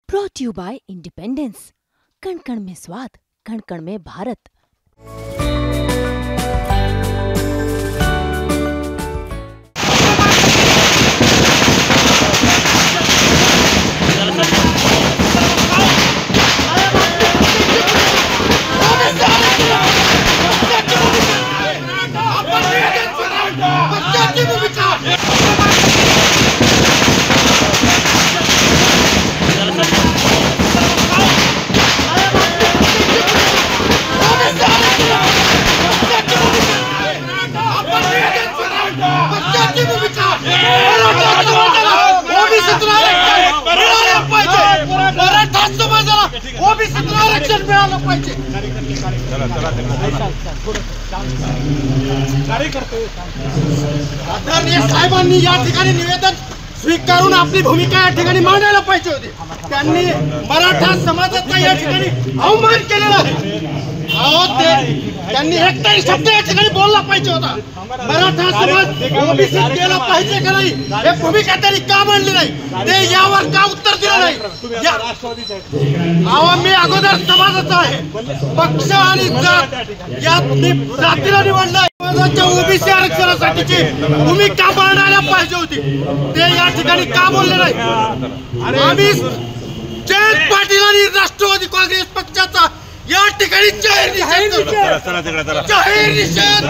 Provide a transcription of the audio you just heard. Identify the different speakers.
Speaker 1: Brought you bye independence. कण कण में स्वाद, कण कण में भारत।
Speaker 2: साहेबांनी या ठिकाणी निवेदन स्वीकारून आपली भूमिका या ठिकाणी मांडायला पाहिजे होती। त्यांनी मराठा समाजाचा या ठिकाणी अवमान केलेला आहे। त्यांनी एकटाही शब्द या ठिकाणी बोलला पाहिजे होता। मराठा समाज ओबीसीत गेला पाहिजे का नाही हे भूमिका त्यांनी का मांडली नाही, ते यावर का उत्तर दिलं नाही। मी अगोदर समाजाचा आहे, पक्ष आणि जात या जातीला निवडला। समाजाच्या ओबीसी आरक्षणासाठीची भूमिका मांडायला पाहिजे होती, ते या ठिकाणी का बोलले नाही। आम्ही जयंत पाटील आणि राष्ट्रवादी काँग्रेस पक्षाचा या ठिकाणी जाहीर निषेध